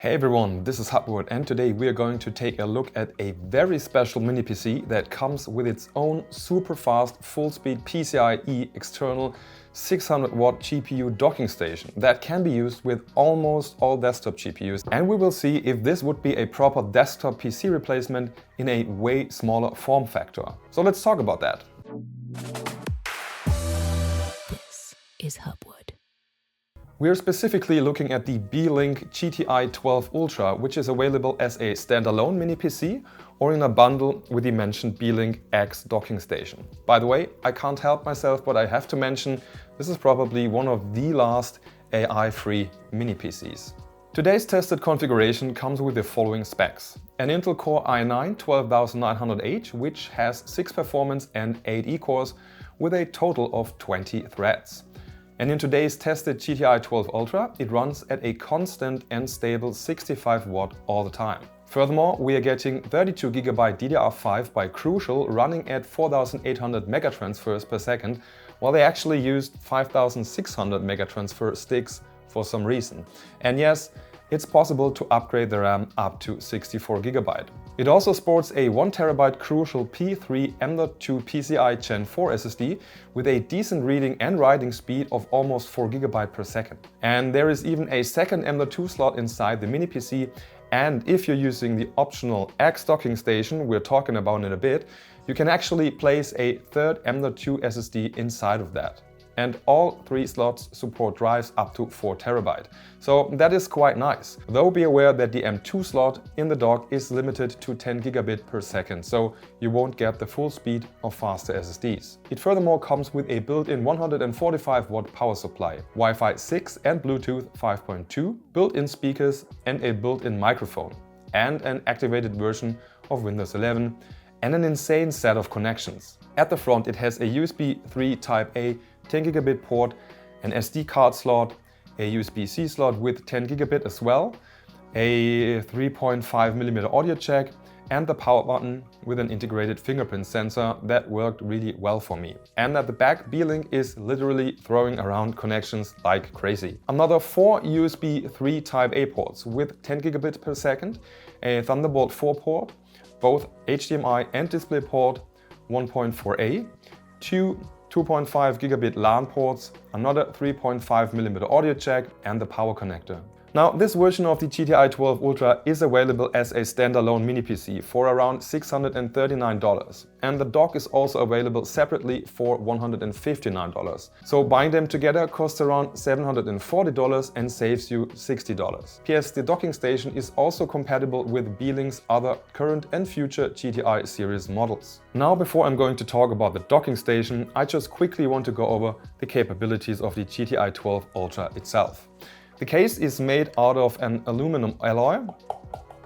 Hey everyone, this is Hubwood and today we are going to take a look at a very special mini PC that comes with its own super fast full-speed PCIe external 600 watt GPU docking station that can be used with almost all desktop GPUs, and we will see if this would be a proper desktop PC replacement in a way smaller form factor. So let's talk about that. This is Hubwood. We are specifically looking at the Beelink GTi12 Ultra, which is available as a standalone mini PC or in a bundle with the mentioned Beelink exDocking station. By the way, I can't help myself, but I have to mention this is probably one of the last AI-free mini PCs. Today's tested configuration comes with the following specs. An Intel Core i9-12900H, which has 6 performance and 8 E-cores with a total of 20 threads. And in today's tested GTi12 Ultra, it runs at a constant and stable 65 watt all the time. Furthermore, we are getting 32GB DDR5 by Crucial running at 4800 megatransfers per second, while they actually used 5600 megatransfer sticks for some reason. And yes, it's possible to upgrade the RAM up to 64GB. It also sports a 1TB Crucial P3 M.2 PCIe Gen 4 SSD with a decent reading and writing speed of almost 4GB per second. And there is even a second M.2 slot inside the mini PC, and if you're using the optional exDocking station we're talking about in a bit, you can actually place a third M.2 SSD inside of that. And all 3 slots support drives up to 4TB. So that is quite nice. Though be aware that the M.2 slot in the dock is limited to 10 gigabit per second, so you won't get the full speed of faster SSDs. It furthermore comes with a built-in 145 watt power supply, Wi-Fi 6 and Bluetooth 5.2, built-in speakers and a built-in microphone, and an activated version of Windows 11, and an insane set of connections. At the front it has a USB 3 Type A 10 gigabit port, an SD card slot, a USB-C slot with 10 gigabit as well, a 3.5mm audio jack, and the power button with an integrated fingerprint sensor that worked really well for me. And at the back, Beelink is literally throwing around connections like crazy. Another 4 USB 3 Type A ports with 10 gigabit per second, a Thunderbolt 4 port, both HDMI and DisplayPort 1.4a, 2 2.5 gigabit LAN ports, another 3.5mm audio jack, and the power connector. Now, this version of the GTi12 Ultra is available as a standalone mini PC for around $639, and the dock is also available separately for $159. So buying them together costs around $740 and saves you $60. P.S. the docking station is also compatible with Beelink's other current and future GTi series models. Now, before I'm going to talk about the docking station, I just quickly want to go over the capabilities of the GTi12 Ultra itself. The case is made out of an aluminum alloy,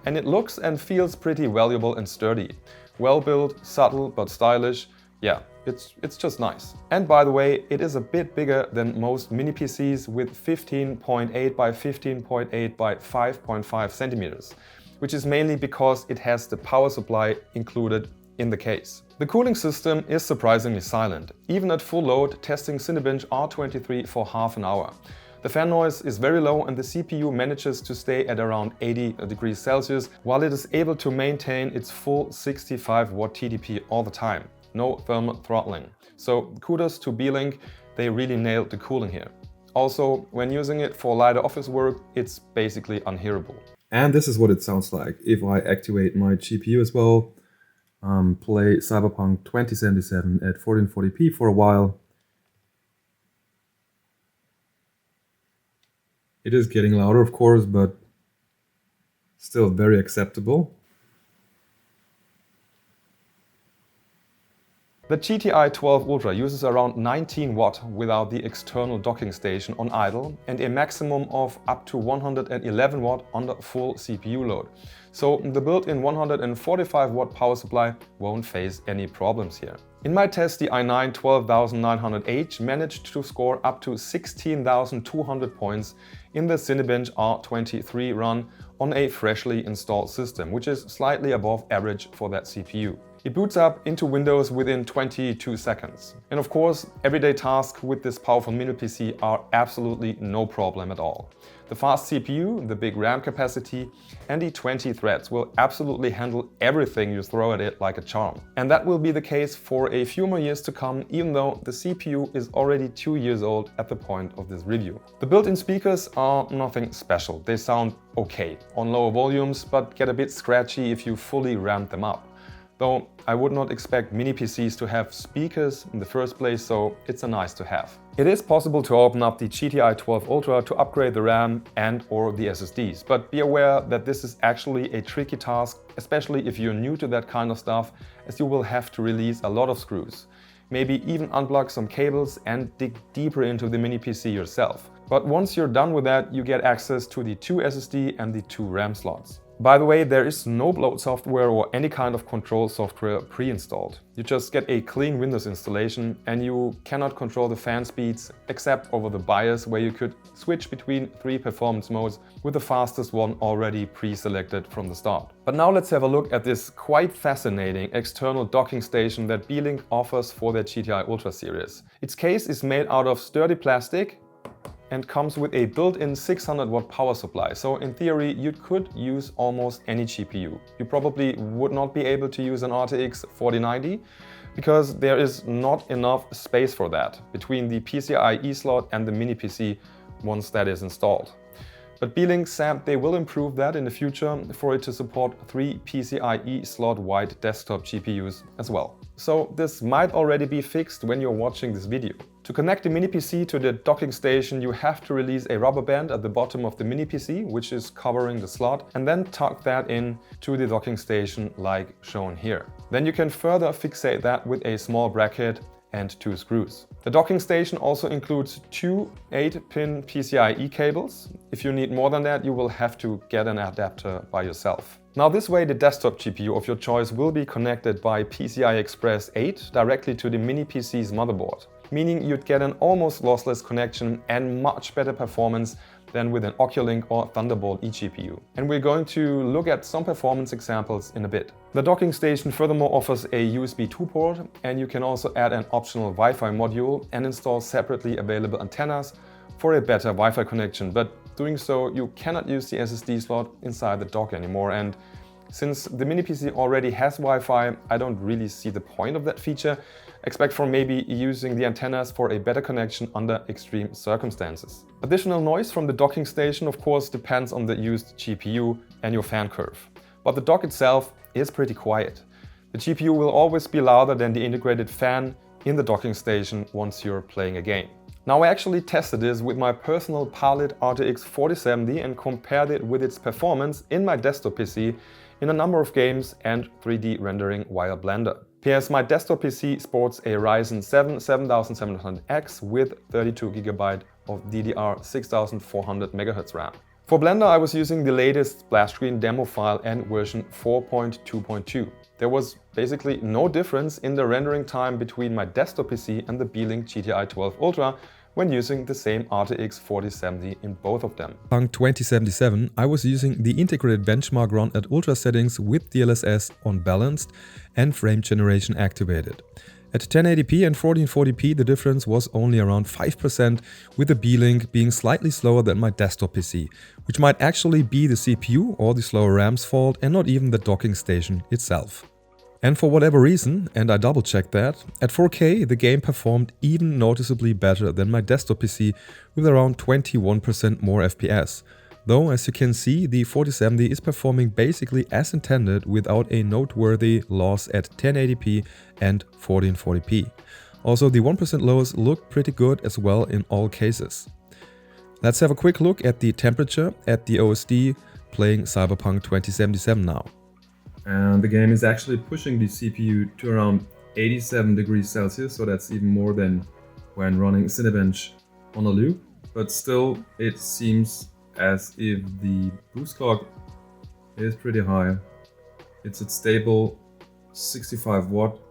and it looks and feels pretty valuable and sturdy. Well built, subtle but stylish. Yeah, it's just nice. And by the way, it is a bit bigger than most mini PCs with 15.8 by 15.8 by 5.5 centimeters, which is mainly because it has the power supply included in the case. The cooling system is surprisingly silent, even at full load testing Cinebench R23 for half an hour. The fan noise is very low and the CPU manages to stay at around 80 degrees Celsius while it is able to maintain its full 65 watt TDP all the time. No thermal throttling. So kudos to Beelink, they really nailed the cooling here. Also, when using it for lighter office work, it's basically unhearable. And this is what it sounds like if I activate my GPU as well, play Cyberpunk 2077 at 1440p for a while. It is getting louder, of course, but still very acceptable. The GTi12 Ultra uses around 19 watt without the external docking station on idle and a maximum of up to 111 watt under full CPU load. So the built-in 145 watt power supply won't face any problems here. In my test, the i9-12900H managed to score up to 16,200 points in the Cinebench R23 run on a freshly installed system, which is slightly above average for that CPU. It boots up into Windows within 22 seconds. And of course, everyday tasks with this powerful mini PC are absolutely no problem at all. The fast CPU, the big RAM capacity, and the 20 threads will absolutely handle everything you throw at it like a charm. And that will be the case for a few more years to come, even though the CPU is already 2 years old at the point of this review. The built-in speakers are nothing special. They sound okay on lower volumes, but get a bit scratchy if you fully ramp them up. Though I would not expect mini PCs to have speakers in the first place, so it's a nice to have. It is possible to open up the GTi12 Ultra to upgrade the RAM and or the SSDs, but be aware that this is actually a tricky task, especially if you're new to that kind of stuff, as you will have to release a lot of screws. Maybe even unplug some cables and dig deeper into the mini PC yourself. But once you're done with that, you get access to the 2 SSD and the 2 RAM slots. By the way, there is no bloat software or any kind of control software pre-installed. You just get a clean Windows installation and you cannot control the fan speeds except over the BIOS, where you could switch between 3 performance modes with the fastest one already pre-selected from the start. But now let's have a look at this quite fascinating external docking station that Beelink offers for their GTi Ultra series. Its case is made out of sturdy plastic and comes with a built-in 600 watt power supply, so in theory you could use almost any GPU. You probably would not be able to use an RTX 4090 because there is not enough space for that between the PCIe slot and the mini PC once that is installed. But Beelink said they will improve that in the future for it to support 3 PCIe slot wide desktop GPUs as well. So this might already be fixed when you're watching this video. To connect the mini PC to the docking station, you have to release a rubber band at the bottom of the mini PC, which is covering the slot, and then tuck that in to the docking station like shown here. Then you can further fixate that with a small bracket and 2 screws. The docking station also includes 2 8-pin PCIe cables. If you need more than that, you will have to get an adapter by yourself. Now this way the desktop GPU of your choice will be connected by PCI Express 8 directly to the mini PC's motherboard, meaning you'd get an almost lossless connection and much better performance than with an Oculink or Thunderbolt eGPU. And we're going to look at some performance examples in a bit. The docking station furthermore offers a USB 2 port, and you can also add an optional Wi-Fi module and install separately available antennas for a better Wi-Fi connection. But doing so, you cannot use the SSD slot inside the dock anymore. And since the mini PC already has Wi-Fi, I don't really see the point of that feature, except for maybe using the antennas for a better connection under extreme circumstances. Additional noise from the docking station of course depends on the used GPU and your fan curve. But the dock itself is pretty quiet. The GPU will always be louder than the integrated fan in the docking station once you're playing a game. Now I actually tested this with my personal Palit RTX 4070 and compared it with its performance in my desktop PC in a number of games and 3D rendering via Blender. P.S. my desktop PC sports a Ryzen 7 7700X with 32GB of DDR 6400 MHz RAM. For Blender I was using the latest splash screen demo file and version 4.2.2. There was basically no difference in the rendering time between my desktop PC and the Beelink GTi12 Ultra when using the same RTX 4070 in both of them. On 2077, I was using the integrated benchmark run at ultra settings with DLSS on balanced and frame generation activated. At 1080p and 1440p the difference was only around 5%, with the Beelink being slightly slower than my desktop PC, which might actually be the CPU or the slower RAM's fault and not even the docking station itself. And for whatever reason, and I double checked that, at 4K the game performed even noticeably better than my desktop PC with around 21% more FPS. Though as you can see, the 4070 is performing basically as intended without a noteworthy loss at 1080p and 1440p. Also the 1% lows look pretty good as well in all cases. Let's have a quick look at the temperature at the OSD playing Cyberpunk 2077 now. And the game is actually pushing the CPU to around 87 degrees Celsius, so that's even more than when running Cinebench on a loop. But still, it seems as if the boost clock is pretty high. It's at stable 65 watt.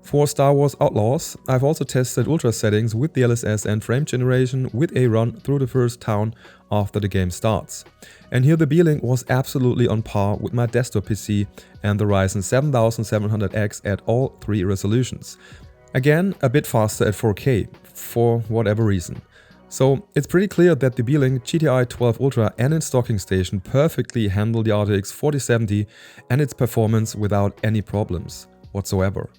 For Star Wars Outlaws, I've also tested ultra settings with DLSS and frame generation with a run through the first town after the game starts. And here the Beelink was absolutely on par with my desktop PC and the Ryzen 7700X at all 3 resolutions. Again, a bit faster at 4K, for whatever reason. So it's pretty clear that the Beelink GTi12 Ultra and its docking station perfectly handle the RTX 4070 and its performance without any problems whatsoever.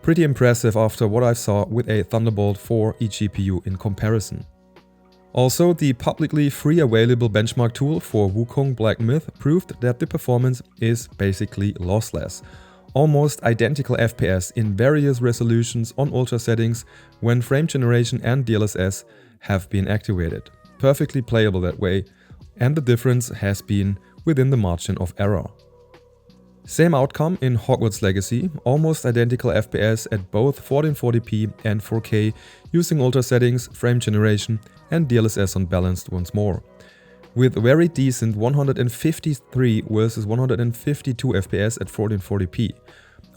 Pretty impressive after what I saw with a Thunderbolt 4 eGPU in comparison. Also, the publicly free available benchmark tool for Wukong Black Myth proved that the performance is basically lossless. Almost identical FPS in various resolutions on ultra settings when frame generation and DLSS have been activated. Perfectly playable that way, and the difference has been within the margin of error. Same outcome in Hogwarts Legacy, almost identical FPS at both 1440p and 4K using ultra settings, frame generation and DLSS unbalanced once more. With very decent 153 versus 152 FPS at 1440p.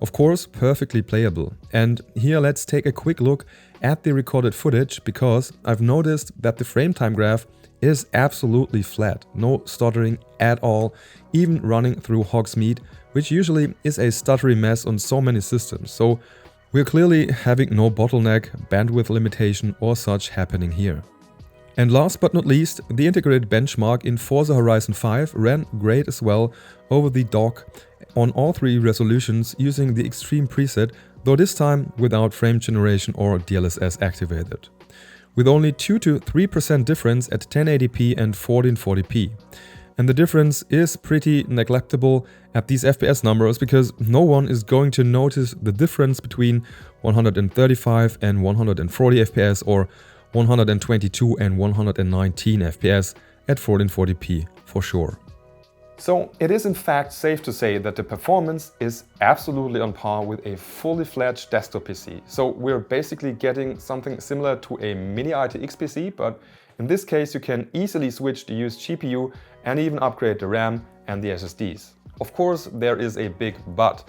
Of course, perfectly playable. And here let's take a quick look at the recorded footage, because I've noticed that the frame time graph is absolutely flat, no stuttering at all, even running through Hogsmeade, which usually is a stuttery mess on so many systems. So we're clearly having no bottleneck, bandwidth limitation or such happening here. And last but not least, the integrated benchmark in Forza Horizon 5 ran great as well over the dock on all three resolutions using the Extreme preset, though this time without frame generation or DLSS activated. With only 2 to 3% difference at 1080p and 1440p. And the difference is pretty neglectable at these FPS numbers, because no one is going to notice the difference between 135 and 140 FPS or 122 and 119 FPS at 1440p for sure. So it is in fact safe to say that the performance is absolutely on par with a fully fledged desktop PC. So we're basically getting something similar to a mini RTX PC, but in this case you can easily switch the used GPU and even upgrade the RAM and the SSDs. Of course, there is a big but.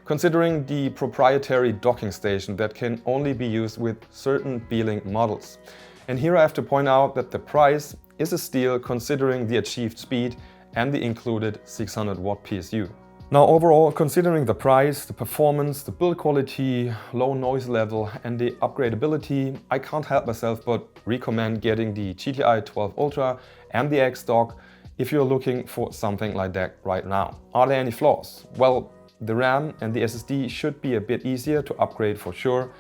Considering the proprietary docking station that can only be used with certain Beelink models. And here I have to point out that the price is a steal considering the achieved speed and the included 600 watt PSU. Now overall, considering the price, the performance, the build quality, low noise level and the upgradability, I can't help myself but recommend getting the GTi12 Ultra and the exDock if you're looking for something like that right now. Are there any flaws? Well, the RAM and the SSD should be a bit easier to upgrade for sure,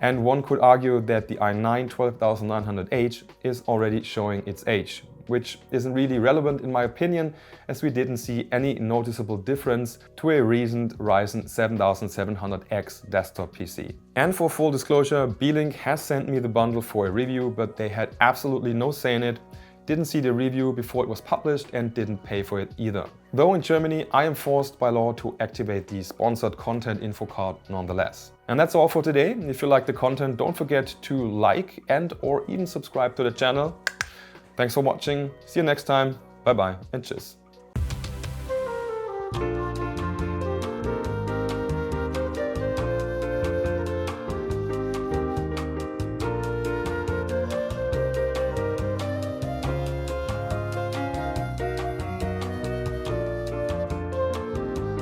and one could argue that the i9 12900H is already showing its age, which isn't really relevant in my opinion, as we didn't see any noticeable difference to a recent Ryzen 7700X desktop PC. And for full disclosure, Beelink has sent me the bundle for a review, but they had absolutely no say in it. Didn't see the review before it was published and didn't pay for it either. Though in Germany I am forced by law to activate the sponsored content info card nonetheless. And that's all for today. If you like the content, don't forget to like and or even subscribe to the channel. Thanks for watching, see you next time, bye bye and cheers.